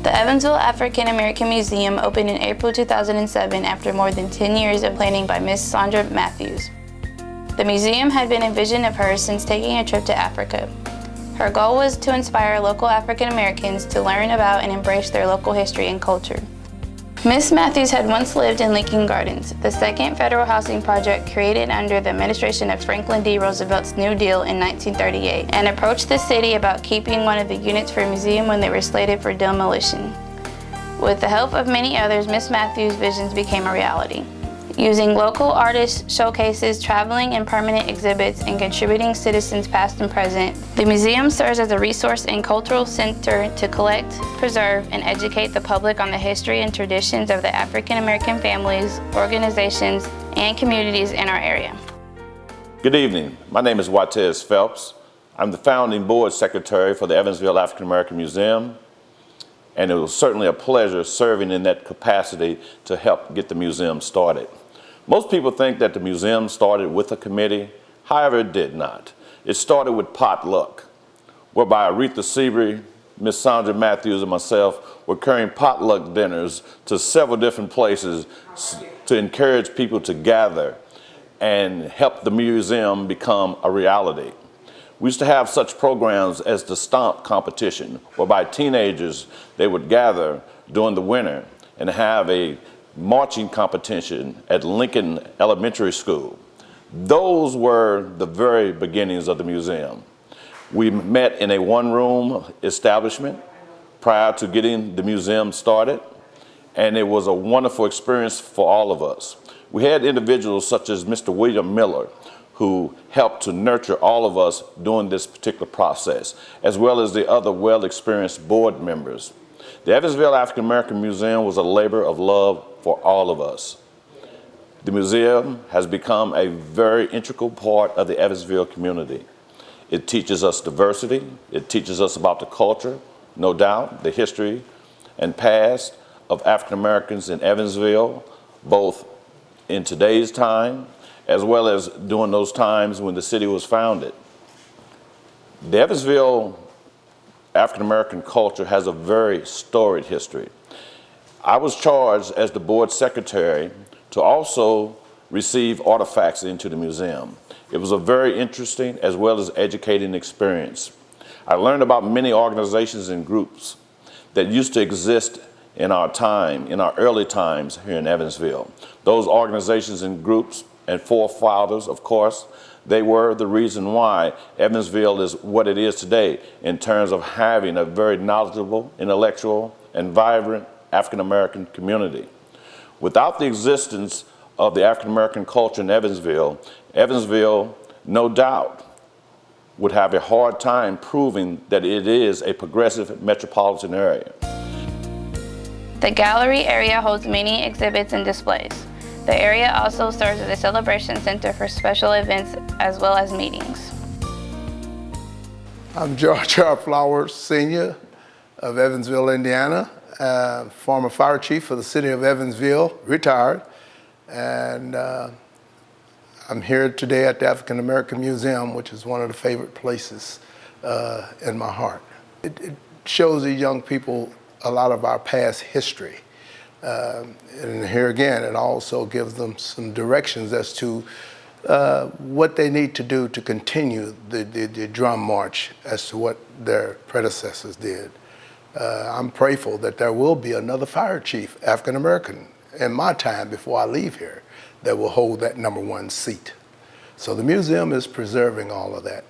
The Evansville African American Museum opened in April 2007 after more than 10 years of planning by Miss Sandra Matthews. The museum had been a vision of hers since taking a trip to Africa. Her goal was to inspire local African Americans to learn about and embrace their local history and culture. Miss Matthews had once lived in Lincoln Gardens, the second federal housing project created under the administration of Franklin D. Roosevelt's New Deal in 1938, and approached the city about keeping one of the units for a museum when they were slated for demolition. With the help of many others, Miss Matthews' visions became a reality. Using local artists, showcases, traveling and permanent exhibits, and contributing citizens past and present, the museum serves as a resource and cultural center to collect, preserve, and educate the public on the history and traditions of the African American families, organizations, and communities in our area. Good evening. My name is Watez Phelps. I'm the founding board secretary for the Evansville African American Museum, and it was certainly a pleasure serving in that capacity to help get the museum started. Most people think that the museum started with a committee. However, it did not. It started with potluck, whereby Aretha, Sebree, Miss Sandra Matthews, and myself were carrying potluck dinners to several different places to encourage people to gather and help the museum become a reality. We used to have such programs as the Stomp competition, whereby teenagers, they would gather during the winter and have a marching competition at Lincoln Elementary School. Those were the very beginnings of the museum. We met in a one-room establishment prior to getting the museum started, and it was a wonderful experience for all of us. We had individuals such as Mr. William Miller, who helped to nurture all of us during this particular process, as well as the other well-experienced board members. The Evansville African American Museum was a labor of love for all of us. The museum has become a very integral part of the Evansville community. It teaches us diversity, it teaches us about the culture, no doubt, the history and past of African Americans in Evansville, both in today's time, as well as during those times when the city was founded. The Evansville African American culture has a very storied history. I was charged as the board secretary to also receive artifacts into the museum. It was a very interesting as well as educating experience. I learned about many organizations and groups that used to exist in our time, in our early times here in Evansville. Those organizations and groups and forefathers, of course, they were the reason why Evansville is what it is today in terms of having a very knowledgeable, intellectual, and vibrant African American community. Without the existence of the African American culture in Evansville, Evansville, no doubt, would have a hard time proving that it is a progressive metropolitan area. The gallery area holds many exhibits and displays. The area also serves as a celebration center for special events as well as meetings. I'm George R. Flowers, Sr. of Evansville, Indiana, former fire chief for the city of Evansville, retired. And I'm here today at the African American Museum, which is one of the favorite places in my heart. It shows the young people a lot of our past history. And here again, it also gives them some directions as to what they need to do to continue the drum march as to what their predecessors did. I'm prayerful that there will be another fire chief, African American, in my time before I leave here, that will hold that #1 seat. So the museum is preserving all of that,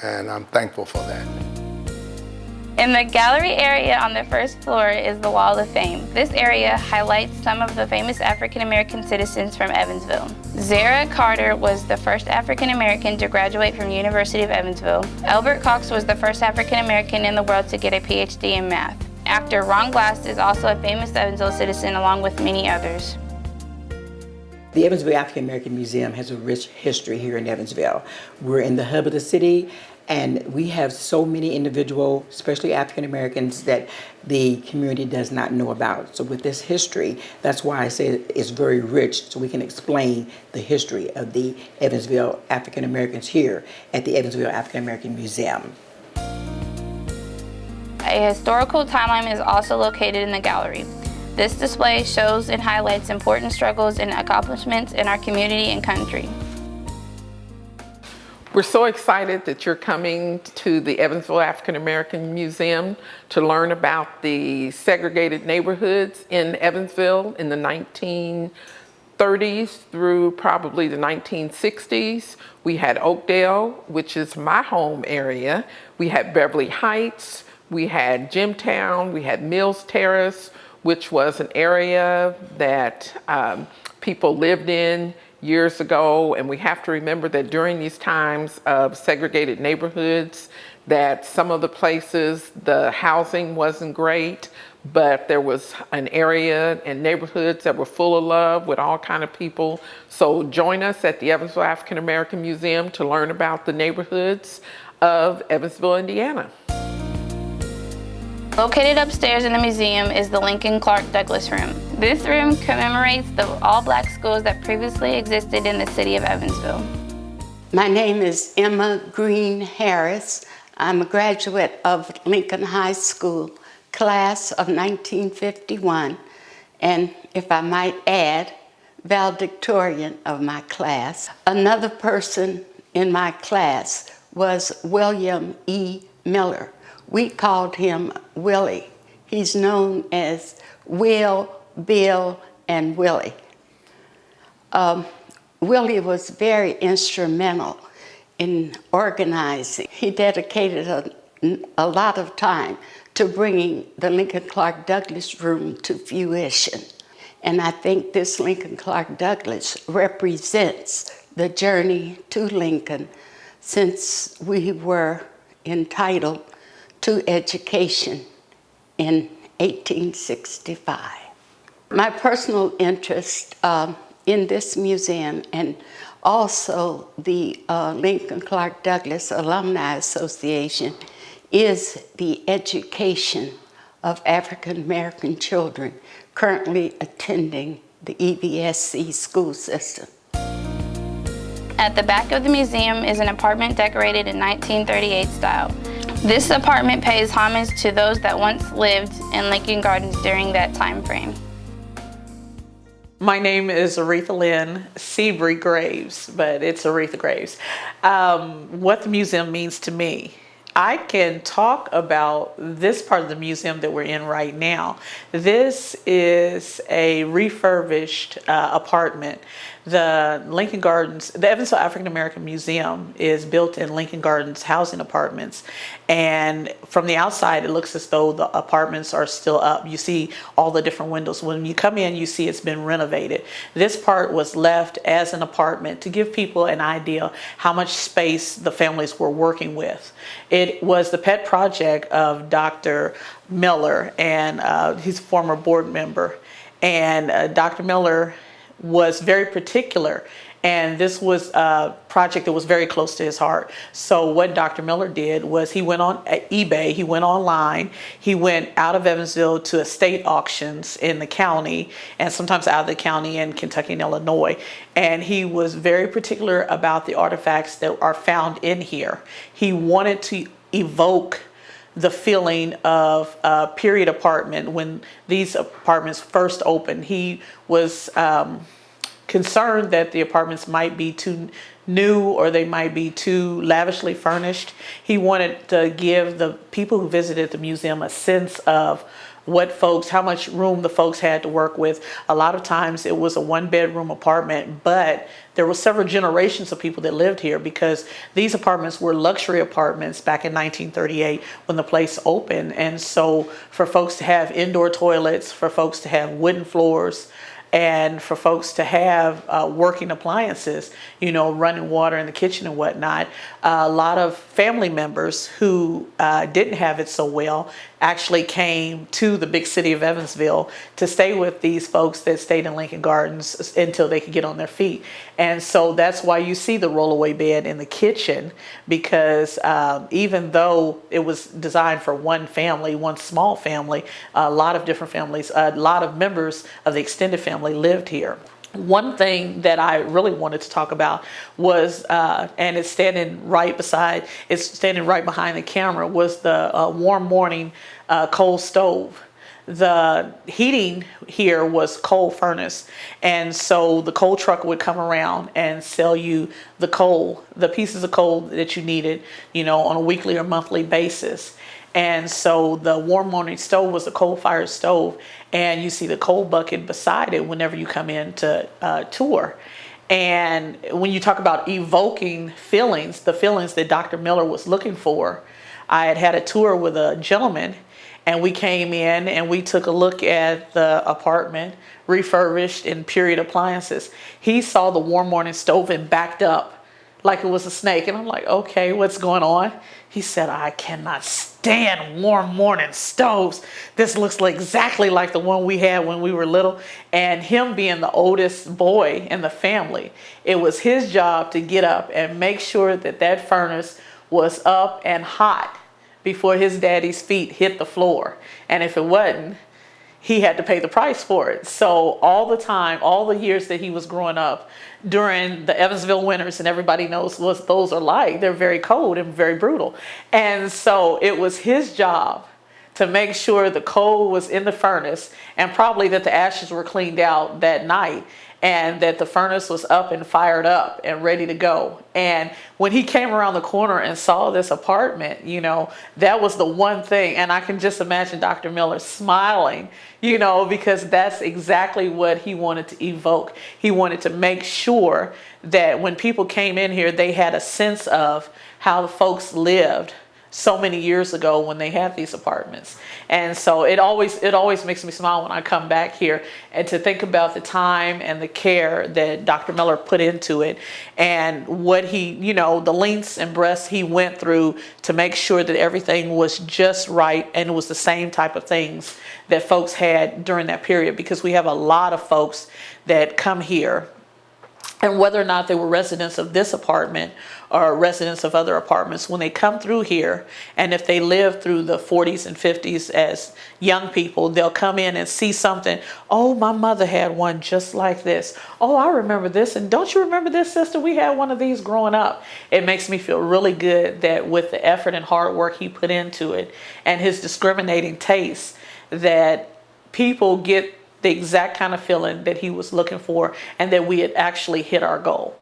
and I'm thankful for that. In the gallery area on the first floor is the Wall of Fame. This area highlights some of the famous African American citizens from Evansville. Zara Carter was the first African American to graduate from University of Evansville. Albert Cox was the first African American in the world to get a PhD in math. Actor Ron Glass is also a famous Evansville citizen, along with many others. The Evansville African American Museum has a rich history here in Evansville. We're in the hub of the city, and we have so many individuals, especially African Americans, that the community does not know about. So with this history, that's why I say it's very rich, so we can explain the history of the Evansville African Americans here at the Evansville African American Museum. A historical timeline is also located in the gallery. This display shows and highlights important struggles and accomplishments in our community and country. We're so excited that you're coming to the Evansville African American Museum to learn about the segregated neighborhoods in Evansville in the 1930s through probably the 1960s. We had Oakdale, which is my home area. We had Beverly Heights. We had Jimtown. We had Mills Terrace, which was an area that people lived in years ago, and we have to remember that during these times of segregated neighborhoods, that some of the places, the housing wasn't great, but there was an area and neighborhoods that were full of love with all kind of people. So join us at the Evansville African American Museum to learn about the neighborhoods of Evansville, Indiana. Located upstairs in the museum is the Lincoln Clark Douglas Room. This room commemorates the all-black schools that previously existed in the city of Evansville. My name is Emma Green Harris. I'm a graduate of Lincoln High School, class of 1951, and if I might add, valedictorian of my class. Another person in my class was William E. Miller. We called him Willie. He's known as Will, Bill, and Willie. Willie was very instrumental in organizing. He dedicated a lot of time to bringing the Lincoln Clark Douglas Room to fruition. And I think this Lincoln Clark Douglas represents the journey to Lincoln since we were entitled to education in 1865. My personal interest in this museum and also the Lincoln Clark Douglas Alumni Association is the education of African American children currently attending the EVSC school system. At the back of the museum is an apartment decorated in 1938 style. This apartment pays homage to those that once lived in Lincoln Gardens during that time frame. My name is Aretha Lynn Sebree-Graves, but it's Aretha Graves. What the museum means to me. I can talk about this part of the museum that we're in right now. This is a refurbished apartment. The Lincoln Gardens, the Evansville African American Museum is built in Lincoln Gardens housing apartments. And from the outside, it looks as though the apartments are still up. You see all the different windows. When you come in, you see it's been renovated. This part was left as an apartment to give people an idea how much space the families were working with. It was the pet project of Dr. Miller, and he's a former board member. And Dr. Miller was very particular, and this was a project that was very close to his heart. So what Dr. Miller did was he went on eBay, he went online, he went out of Evansville to estate auctions in the county, and sometimes out of the county in Kentucky and Illinois. And he was very particular about the artifacts that are found in here. He wanted to evoke the feeling of a period apartment when these apartments first opened. He was concerned that the apartments might be too new or they might be too lavishly furnished. He wanted to give the people who visited the museum a sense of how much room the folks had to work with. A lot of times it was a one-bedroom apartment, but there were several generations of people that lived here because these apartments were luxury apartments back in 1938 when the place opened. And so for folks to have indoor toilets, for folks to have wooden floors, and for folks to have working appliances, running water in the kitchen and whatnot. A lot of family members who didn't have it so well actually came to the big city of Evansville to stay with these folks that stayed in Lincoln Gardens until they could get on their feet. And so that's why you see the rollaway bed in the kitchen, because even though it was designed for one family, one small family, a lot of different families, a lot of members of the extended family lived here. One thing that I really wanted to talk about was, and it's standing right behind the camera, was the warm morning coal stove. The heating here was coal furnace, and so the coal truck would come around and sell you the coal, the pieces of coal that you needed, on a weekly or monthly basis. And so the warm morning stove was a coal-fired stove, and you see the coal bucket beside it whenever you come in to tour. And when you talk about evoking feelings, the feelings that Dr. Miller was looking for, I had a tour with a gentleman, and we came in and we took a look at the apartment, refurbished in period appliances. He saw the warm morning stove and backed up like it was a snake. And I'm like, okay, what's going on? He said, I cannot stand warm morning stoves. This looks exactly like the one we had when we were little. And him being the oldest boy in the family, it was his job to get up and make sure that that furnace was up and hot before his daddy's feet hit the floor. And if it wasn't, he had to pay the price for it. So all the time, all the years that he was growing up, during the Evansville winters, and everybody knows what those are like, they're very cold and very brutal. And so it was his job to make sure the coal was in the furnace, and probably that the ashes were cleaned out that night, and that the furnace was up and fired up and ready to go. And when he came around the corner and saw this apartment, that was the one thing. And I can just imagine Dr. Miller smiling, because that's exactly what he wanted to evoke. He wanted to make sure that when people came in here, they had a sense of how the folks lived so many years ago when they had these apartments. And so it always makes me smile when I come back here and to think about the time and the care that Dr. Miller put into it, and what he, the lengths and breadths he went through to make sure that everything was just right, and it was the same type of things that folks had during that period, because we have a lot of folks that come here, and whether or not they were residents of this apartment or residents of other apartments, when they come through here, and if they live through the 40s and 50s as young people, they'll come in and see something. Oh, my mother had one just like this. Oh, I remember this. And don't you remember this, sister? We had one of these growing up. It makes me feel really good that with the effort and hard work he put into it, and his discriminating taste, that people get the exact kind of feeling that he was looking for, and that we had actually hit our goal.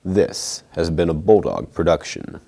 This has been a Bulldog production.